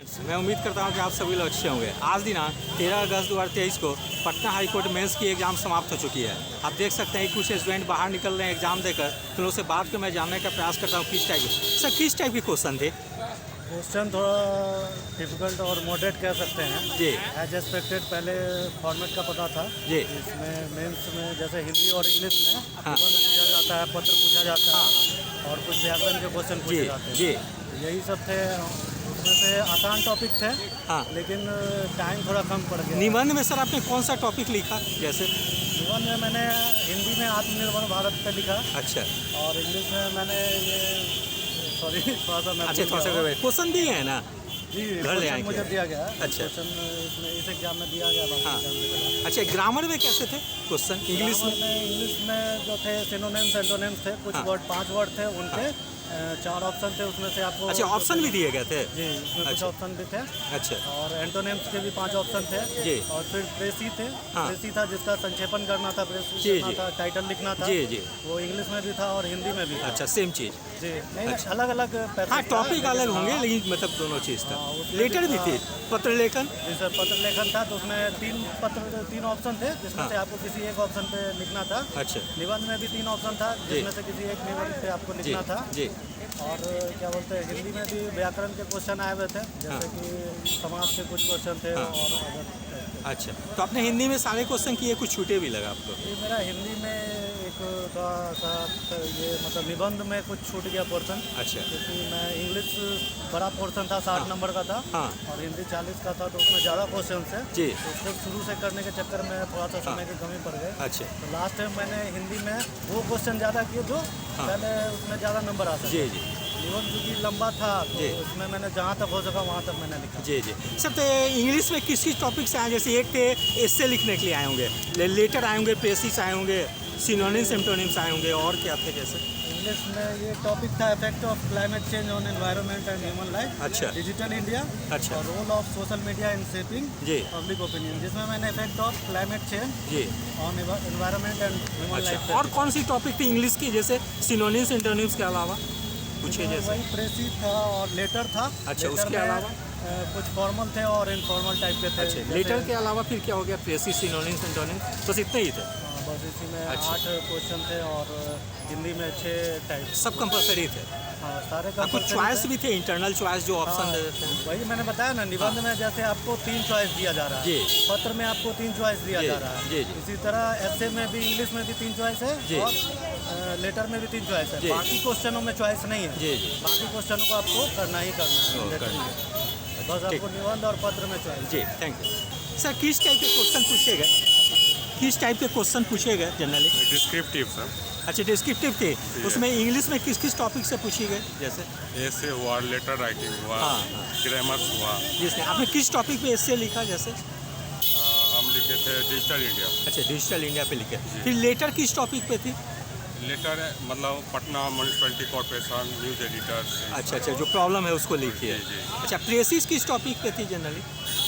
मैं उम्मीद करता हूं कि आप सभी लोग अच्छे होंगे। आज दिनांक 13 अगस्त 2023 को पटना हाई कोर्ट मेंस की एग्ज़ाम समाप्त हो चुकी है। आप देख सकते हैं कुछ स्टूडेंट बाहर निकल रहे हैं एग्ज़ाम देकर। तो लोग से बात कर मैं जानने का प्रयास करता हूं किस टाइप के सर किस टाइप के क्वेश्चन थे। क्वेश्चन थोड़ा डिफिकल्ट और मॉडरेट कह सकते हैं जी एज एक्सपेक्टेड। पहले फॉर्मेट का पता था जी इसमें मेंस में जैसे हिंदी और इंग्लिश में हाँ। निबंध पूछा जाता है, पत्र पूछा जाता है और कुछ व्याकरण के क्वेश्चन जी पूछे जाते हैं। जी यही सब थे। उसमें से आसान टॉपिक थे हाँ। लेकिन टाइम थोड़ा कम पड़ गया। निबंध में सर आपने कौन सा टॉपिक लिखा जैसे? निबंध में मैंने हिंदी में आत्मनिर्भर भारत पे लिखा अच्छा और इंग्लिश में मैंने ये सॉरी थोड़ा सा मैं अच्छा भूल थोड़ा सा गया हूँ। क्वेश्चन दिए हैं ना जी घर ले क्वेश्चन आएंगे। मुझे दिया गया। अच्छा। क्वेश्चन इसमें इस एग्जाम में दिया गया, बाकी हाँ। एग्जाम में दिया। अच्छा ग्रामर में कैसे थे क्वेश्चन इंग्लिश ग्रामर में? इंग्लिश में जो थे सिनोनिम्स एंटोनिम्स थे, कुछ हाँ। वर्ड 5 वर्ड थे उनके 4 ऑप्शन थे उसमें से आपको। अच्छा ऑप्शन भी दिए गए थे? जी उसमें कुछ अच्छा। ऑप्शन भी थे अच्छा और एंटोनिम्स के भी 5 ऑप्शन थे। जी। और फिर प्रेसी थे। हाँ। प्रेसी था जिसका संक्षेपण करना था, प्रेसी जी, करना जी। था, टाइटल लिखना था। जी जी वो इंग्लिश में भी था और हिंदी में भी था। अच्छा सेम चीज़। जी नहीं अच्छा। अलग अलग हाँ टॉपिक अलग होंगे लेकिन मतलब दोनों चीज़ था। लेटर भी थी, पत्र लेखन। जी सर पत्र लेखन था तो उसमें 3 ऑप्शन थे जिसमें हाँ। से आपको किसी एक ऑप्शन पे लिखना था। अच्छा निबंध में भी 3 ऑप्शन था जिसमें से किसी एक निबंध पे आपको जी लिखना था। जी और क्या बोलते हैं हिंदी में भी व्याकरण के क्वेश्चन आए हुए थे जैसे हाँ। कि समाज के कुछ क्वेश्चन थे हाँ। और अगर अच्छा तो आपने हिंदी में सारे क्वेश्चन किए, कुछ छूटे भी लगा आपको? ये मेरा हिंदी में एक थोड़ा सा ये मतलब निबंध में कुछ छूट गया पोर्शन अच्छा क्योंकि मैं इंग्लिश बड़ा पोर्शन था 60 हाँ। नंबर का था हाँ और हिंदी 40 का था तो उसमें ज़्यादा क्वेश्चन थे। जी तो उसको शुरू से करने के चक्कर में थोड़ा सा हाँ। समय की कमी पड़ गई। अच्छा तो लास्ट टाइम मैंने हिंदी में वो क्वेश्चन ज़्यादा किए जो हाँ। पहले उसमें ज़्यादा नंबर आ जी सके। जी निबंध चूँकि लंबा था तो जी। उसमें मैंने जहाँ तक हो सका वहाँ तक मैंने लिखा। जी जी सर तो इंग्लिश में किस किस टॉपिक से आए? जैसे एक थे एस्से लिखने के लिए आए होंगे, लेटर आए होंगे, प्रेसिस आए होंगे, सिनोनिम्स एंटोनिम्स आए होंगे और क्या थे जैसे? इंग्लिश में ये टॉपिक था effect of climate change on environment and human life, अच्छा डिजिटल इंडिया अच्छा और role of social media in shaping जी पब्लिक ओपिनियन, जिसमें मैंने इफेक्ट ऑफ क्लाइमेट चेंज जी ऑन एनवायरनमेंट एंड ह्यूमन अच्छा लाइफ। और कौन सी टॉपिक थी इंग्लिश की जैसे सिनोनिम्स एंटोनिम्स के अलावा पूछे जैसे? वही प्रेसी था और लेटर था। अच्छा, लेटर उसके में, अलावा? कुछ फॉर्मल थे और इनफॉर्मल टाइप के थे। अच्छा जैसे- लेटर के अलावा फिर क्या हो गया? प्रेसिस सिनोनिम्स एंटोनिम्स बस इतने ही थे? हाँ, बस इसी में अच्छा। 8 क्वेश्चन थे और हिंदी में 6 टाइप। सब कंपलसरी थे? हाँ सारे कुछ compulsory चॉइस थे। भी थे, इंटरनल चॉइस जो ऑप्शन हाँ, दे देते हैं? वही मैंने बताया ना निबंध में जैसे आपको 3 चॉइस दिया जा रहा है। जी। पत्र में आपको 3 चॉइस दिया जी, जा रहा है। जी, जी। इसी तरह एस्से में भी इंग्लिश में भी 3 चॉइस जी। है और लेटर में भी 3 चॉइस है। जी। बाकी क्वेश्चनों में चॉइस नहीं है। जी जी बाकी क्वेश्चनों को आपको करना ही करना है। ओ, mandatory करना है। बस ठीक। आपको निबंध और पत्र में चॉइस। जी थैंक यू सर। किस टाइप के क्वेश्चन पूछे गए? किस टाइप के क्वेश्चन पूछे गए जनरली? Descriptive sir. अच्छा डिस्क्रिप्टिव थे, उसमें इंग्लिश में किस किस टॉपिक से पूछी गए जैसे? ऐसे हुआ, लेटर राइटिंग हुआ, हाँ, हाँ। ग्रामर हुआ। जिसने आपने किस टॉपिक पे एस्से लिखा जैसे? हम लिखे थे डिजिटल इंडिया। अच्छा डिजिटल इंडिया पे लिखे। फिर लेटर किस टॉपिक पे थी? लेटर मतलब Patna municipality corporation, news editors. अच्छा अच्छा जो प्रॉब्लम है उसको लिखी है। जी, जी। अच्छा प्रेसिस किस टॉपिक पे थी जनरली?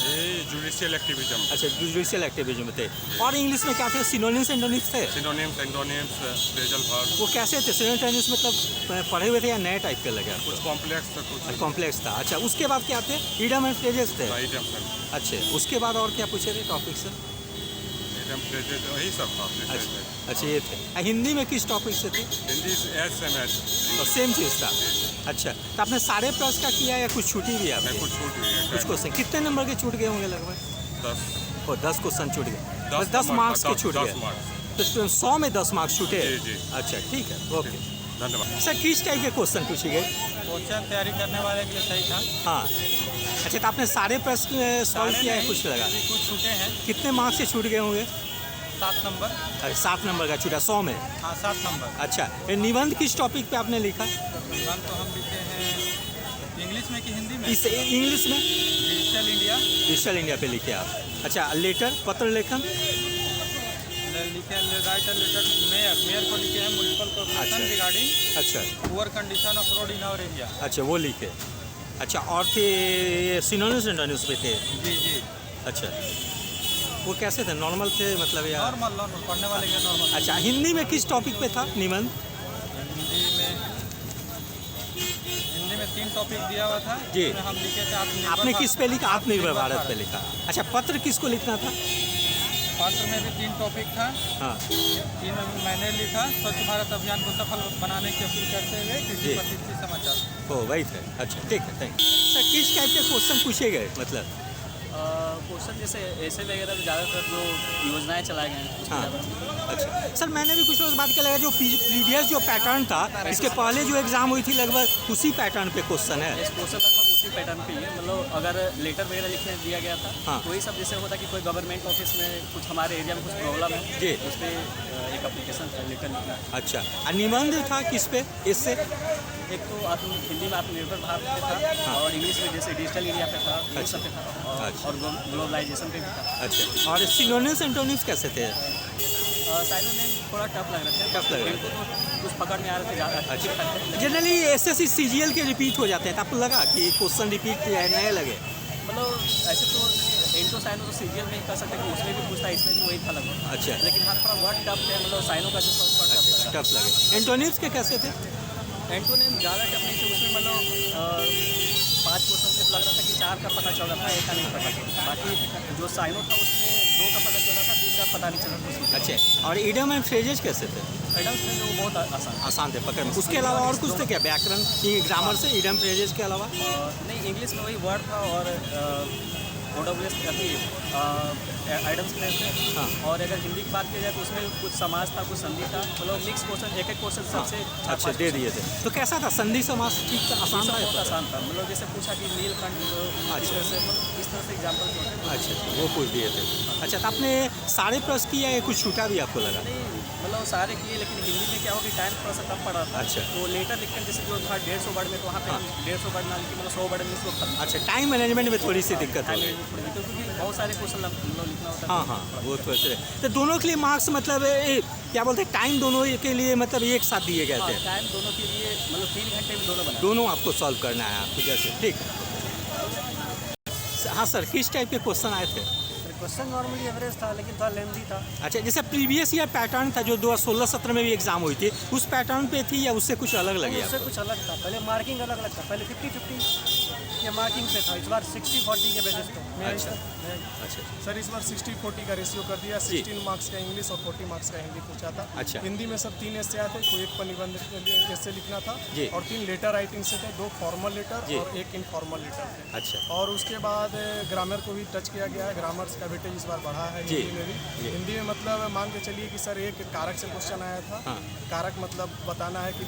ये जुडिशियल एक्टिविज्म। अच्छा जुडिशियल एक्टिविज्म थे। और इंग्लिश में क्या थे? सिनोनिम्स एंटोनिम्स थे? Synonyms antonyms, phrasal verb. वो कैसे थे? सिनोनिम्स मतलब पढ़े हुए थे या नए टाइप के लगे आपको? कुछ कॉम्प्लेक्स था, कुछ कॉम्प्लेक्स था। अच्छा उसके बाद क्या थे? इडम एंड फ्रेजेस थे? Item sir. अच्छा उसके बाद और क्या पूछे थे टॉपिक से? आइटम फ्रेजेस वही सब था। अच्छा अच्छा ये थे। हिंदी में किस टॉपिक से थे? Hindi S M H. तो सेम चीज़ था। अच्छा तो आपने सारे प्रश्न का किया या कुछ छूटी भी मैं आपने? कुछ छूट गई है। कुछ क्वेश्चन कितने नंबर के छूट गए होंगे लगभग? 10 और 10 क्वेश्चन छूट गए, बस 10 नंबर, मार्क्स के 10 छूट 10 गए। मार्क्स। तो 100 में 10 मार्क्स छूटे? जी, जी। अच्छा ठीक है ओके। धन्यवाद। सर किस टाइप के क्वेश्चन पूछे गए? क्वेश्चन तैयारी करने वाले के लिए सही था। हाँ अच्छा तो आपने सारे प्रश्न सॉल्व किया है? कुछ लगा? कुछ छूटे हैं। कितने मार्क्स से छूट गए होंगे? 7 नंबर। अरे 7 नंबर का छूटा 100 में? हाँ 7 नंबर। अच्छा ये निबंध किस टॉपिक पे आपने लिखा? निबंध तो हम लिखे हैं इंग्लिश में कि हिंदी में? इस इंग्लिश में? डिजिटल इंडिया डिजिटल इंडिया पे लिखे आप। अच्छा लेटर पत्र लेखन? लिखे राइट लेटर मेयर को लिखे हैं म्युनिसिपल अच्छा। कॉर्पोरेशन रिगार्डिंग अच्छा poor condition of road in our area. अच्छा वो लिखे। अच्छा और थे सिनोनिम्स एंटोनिम्स पे थे? जी जी अच्छा वो कैसे थे? नॉर्मल थे मतलब या? नॉर्मल पढ़ने वाले के नॉर्मल। अच्छा हिंदी में किस टॉपिक पे था निबंध? हिंदी में 3 3 टॉपिक दिया हुआ था जी। जिसमें हम लिखे थे आत्मनिर्भर आपने भारत। किस पे लिखा? आत्मनिर्भर भारत पे लिखा। अच्छा, पत्र किसको लिखना था? पत्र में भी 3 टॉपिक था। हाँ 3 में मैंने लिखा स्वच्छ भारत अभियान को सफल बनाने की अपील करते हुए जी। कृषि प्रतिनिधि समाचार। ओ वही थे। अच्छा ठीक है, थैंक यू सर। किस टाइप के क्वेश्चन पूछे गए मतलब? क्वेश्चन जैसे ऐसे वगैरह में ज़्यादातर जो योजनाएं चलाए गए हैं उसमें हाँ ज़्यादा। अच्छा सर, मैंने भी कुछ लोग से बात किया, लगा जो प्रीवियस जो पैटर्न था इसके पहले जो एग्ज़ाम हुई थी लगभग उसी पैटर्न पे क्वेश्चन है। इस क्वेश्चन लगभग उसी पैटर्न पे ही है, मतलब अगर लेटर वगैरह लिखने दिया गया था हाँ। तो वही सब जैसे होता कि कोई गवर्नमेंट ऑफिस में कुछ हमारे एरिया में कुछ प्रॉब्लम है जी। उस पर एक एप्लीकेशन लेटर लिखना। अच्छा, और निबंध था किस पे? इससे एक तो हिंदी में आत्मनिर्भर भारत पे था और इंग्लिश में जैसे डिजिटल इंडिया पे था, ये सब पे था अच्छा। और ग्लोबलाइजेशन पे भी था। अच्छा, और सिनोनिम्स एंटोनिम्स कैसे थे? साइनो ने थोड़ा टफ लग रहे थे, टफ लग रहे इनको तो कुछ पकड़ में आ रहे थे ज़्यादा अच्छे थे। जनरली एसएससी सीजीएल के रिपीट हो जाते हैं, तो आपको लगा कि क्वेश्चन रिपीट नए लगे? मतलब ऐसे तो इंटो साइनो तो सीरियल में ही कर सकते हैं कि उसमें भी पूछता है, इसमें भी वही था लगभग। अच्छा लेकिन हाँ थोड़ा वर्ड टफ है, मतलब साइनो का जो थोड़ा टफ टफ लगे। एंटोनिम्स के कैसे थे? लगा। एंटोनिम ज़्यादा टफ नहीं थे, उसमें मतलब 5 क्वेश्चन से लग रहा था कि 4 का पता चल रहा था, 1 का नहीं पता चल रहा। बाकी जो साइनो था उसमें 2 का पता चल रहा था, 3 का पता नहीं चल रहा था उसमें। अच्छा, और इडियम एंड फ्रेजेज कैसे थे? एडम्स में वो बहुत आसान आसान थे पकड़ में। उसके अलावा और कुछ थे क्या? व्याकरण ग्रामर से इडियम फ्रेजेज के अलावा? नहीं, इंग्लिश में वही वर्ड था और OWS अभी आइटम्स में थे। हाँ। और अगर हिंदी की बात की जाए तो उसमें कुछ समाज था, कुछ संधि था, मतलब मिक्स क्वेश्चन, एक क्वेश्चन सबसे अच्छा दे दिए थे। तो कैसा था? संधि समास ठीक था? आसान था? बहुत आसान था, मतलब जैसे पूछा कि नीलकंठ इस तरह से, मतलब इस तरह से एग्जाम्पल होते हैं। अच्छा, वो पूछ दिए थे। अच्छा, तो आपने सारे प्रश्न किया या कुछ छूटा भी आपको लगा? नहीं, मतलब सारे किए, लेकिन हिंदी में क्या हो कि टाइम थोड़ा सा कम पड़ा था। अच्छा। तो लेटर लिखकर जैसे जो था 150 वर्ड में, तो वहाँ पे हाँ। 150 वर्ड ना लिखी, मतलब 100 वर्ड में इसको खत्म। अच्छा, टाइम मैनेजमेंट में थोड़ी सी दिक्कत हो टाइम गई। में थोड़ी दिक्कत, क्योंकि बहुत सारे क्वेश्चन मतलब लिखना होता है। हाँ हाँ, वो तो अच्छे। तो दोनों के लिए मार्क्स मतलब क्या बोलते हैं, टाइम दोनों के लिए मतलब एक साथ दिए गए हाँ, थे? टाइम दोनों के लिए मतलब 3 घंटे में दोनों बना। दोनों आपको सॉल्व करना है आपको जैसे, ठीक। हाँ सर, किस टाइप के क्वेश्चन आए थे? क्वेश्चन नॉर्मली एवरेज था, लेकिन थोड़ा लेंथी था। अच्छा, जैसे प्रीवियस ईयर पैटर्न था जो 2016-17 में भी एग्जाम हुई थी, उस पैटर्न पे थी या उससे कुछ अलग लगे उससे आपको? कुछ अलग था, पहले मार्किंग अलग अलग था, पहले 50-50 के मार्किंग पे था, इस बार 60-40 के बेसिस पे। अच्छा। अच्छा सर इस बार 60-40 का रेशियो कर दिया। 16 मार्क्स का इंग्लिश और 40 मार्क्स का हिंदी पूछा था। अच्छा। हिंदी में सर 3 एस्से आए थे, कोई एक पर निबंध एस्से लिखना था जी। और 3 लेटर राइटिंग से थे, 2 फॉर्मल लेटर जी। और 1 इनफॉर्मल लेटर थे। अच्छा और उसके बाद ग्रामर को भी टच किया गया है। ग्रामर का वेटेज इस बार बढ़ा है जी। हिंदी में भी। हिंदी में मतलब मान के चलिए कि सर एक कारक से क्वेश्चन आया था। हाँ। कारक मतलब बताना है कि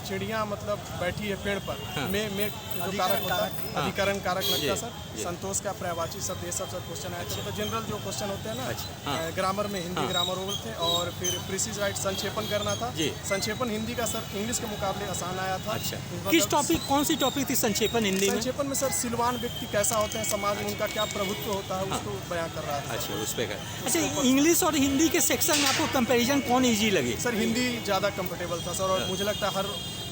चिड़िया मतलब बैठी है पेड़ पर। हाँ। में जो कारक होता है, हाँ। अधिकरण कारक लगता जी, है सर। जी। संतोष का पर्यायवाची शब्द, ये सब क्वेश्चन आए थे। तो जनरल जो क्वेश्चन होते हैं ना, अच्छा, हाँ। ग्रामर में हिंदी हाँ। ग्रामर रूल थे। और फिर प्रिसीज राइट संक्षेपण करना था। जी। संक्षेपण हिंदी का सर इंग्लिश के मुकाबले आसान आया था। अच्छा, मतलब किस टॉपिक, कौन सी टॉपिक थी संक्षेपण हिंदी में? संक्षेपण में सर सिलवान व्यक्ति कैसा होते हैं, समाज में उनका क्या प्रभुत्व होता है, उसको बयां कर रहा था। अच्छा, उस पे कर। अच्छा, इंग्लिश और हिंदी के सेक्शन में आपको कंपैरिजन कौन इजी लगी? सर हिंदी ज़्यादा कंफर्टेबल था सर, और मुझे लगता है हर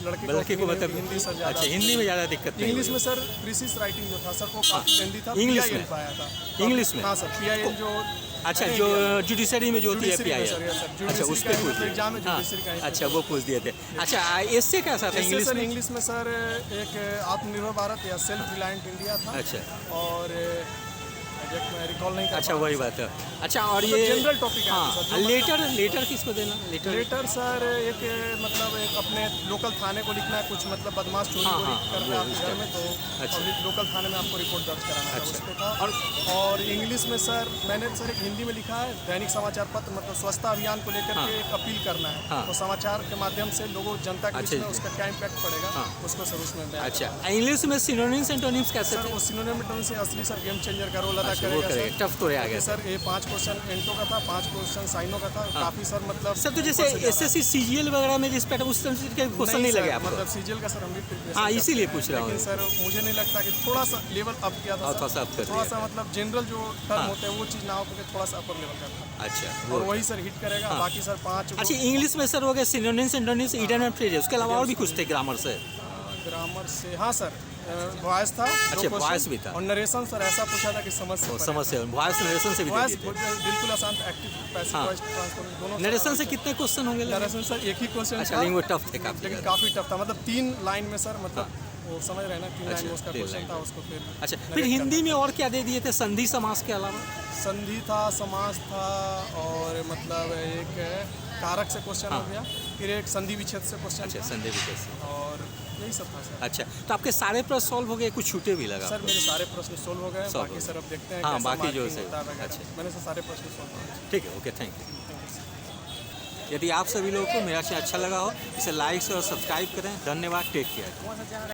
लड़के को मतलब हिंदी सर ज़्यादा। अच्छा, हिंदी में ज़्यादा दिक्कत नहीं इंग्लिश हुई। में सर प्रीसिस राइटिंग जो था सर वो काफ़ी लेंदी था। इंग्लिश PIL में? पाया था इंग्लिश में? हाँ सर, PIL जो अच्छा, जो जुडिशरी में जो होती है जुडिशरी में PIL। सर, yes, sir, अच्छा, जुडिशरी उस का पे ही पूछ मतलब दिए। एग्जाम में हाँ, जुडिशरी का ही अच्छा, वो पूछ दिए थे। अच्छा, इससे कैसा था इससे इंग्लिश सर में? इंग्लिश में सर एक आत्मनिर्भर भारत या सेल्फ रिलायंट इंडिया था। अच्छा और एग्जैक्ट मैं रिकॉल नहीं कर अच्छा, पा वही रहा बात है। अच्छा, और मतलब ये जनरल टॉपिक है हाँ, सर, जो लेटर किसको देना? लेटर लेटर सर एक मतलब एक अपने लोकल थाने को लिखना है, कुछ मतलब बदमाश चोरी हाँ, वोरी हाँ, कर रहे हैं आपके घर में, तो अच्छा। पब्लिक लोकल थाने में आपको रिपोर्ट दर्ज कराना है, अच्छा। उस पे था। और इंग्लिश में सर मैंने सर एक हिंदी में लिखा है, दैनिक समाचार पत्र मतलब स्वच्छता अभियान को लेकर हाँ। के एक अपील करना है। हाँ। तो समाचार के माध्यम से लोगों जनता के बीच अच्छा में जी। उसका क्या इम्पैक्ट पड़ेगा, हाँ। उसको सर उसमें बयान अच्छा, करना इंग्लिश में सिनोनिम्स एंटोनिम्स है। कैसे सर थे? वो सिनोनिम से असली सर गेम चेंजर का रोल अदा अच्छा, वो करेगा करेगा, टफ तो आ गया सर। ये 5 क्वेश्चन एंटो का था, 5 क्वेश्चन साइनो का था। काफी सर मतलब सर, तो जैसे ऊपर से जा रहा है। एसएससी सीजीएल वगैरह में जिस पैटर्न उस तरह के क्वेश्चन नहीं सर, लगे आपको? मतलब सीजीएल का सर हम भी प्रिपरेशन हाँ, करते इसीलिए हैं। पूछ रहा हूँ। लेकिन सर मुझे नहीं लगता कि थोड़ा सा लेवल अप किया था और सर। थोड़ा सा up कर थोड़ा दिया। सा मतलब जनरल जो टर्म हाँ। होते हैं वो चीज़ ना हो करके थोड़ा सा अपर लेवल का था। अच्छा, और वो वही सर हिट करेगा। हाँ। बाकी सर 5 अच्छा, इंग्लिश में सर हो गए synonyms antonyms, idiom and phrases, उसके अलावा और भी कुछ थे ग्रामर से? ग्रामर से हाँ सर वॉइस था। अच्छा, दो voice question। भी था। और नरेशन सर ऐसा पूछा था कि समझ से समझ से वॉइस नरेशन से भी दे वॉइस दिए थे। बिल्कुल आसान था। एक्टिव पैसिव हाँ। वॉइस ट्रांसफर दोनों नरेशन से कितने क्वेश्चन होंगे? नरेशन सर एक ही क्वेश्चन अच्छा, था, लेकिन वो टफ थे काफी। लेकिन काफ़ी टफ था। मतलब 3 लाइन में सर मतलब वो समझ रहे हैं ना, 3 लाइन में उसका तीन क्वेश्चन लाइन था, में। उसको फिर अच्छा, फिर negate हिंदी में और क्या दे दिए थे संधि समास के अलावा? संधि था, समास था, और मतलब एक कारक से क्वेश्चन हो गया, फिर एक संधि विच्छेद से क्वेश्चन अच्छा, था, संधि विच्छेद से। और यही सब था सर। अच्छा, तो आपके सारे प्रश्न सॉल्व हो गए, कुछ छूटे भी लगा? सर मेरे सारे प्रश्न सोल्व हो गए, Solve हो बाकी गए। सर अब देखते हैं हाँ, कैसा बाकी जो marking से- होता है वगैरह। अच्छा। मैंने से सारे प्रश्न सोल्व हो गए। ठीक है, ओके, थैंक यू। यदि आप सभी लोगों को मेरा चैनल अच्छा लगा हो, इसे लाइक और सब्सक्राइब करें। धन्यवाद, टेक केयर।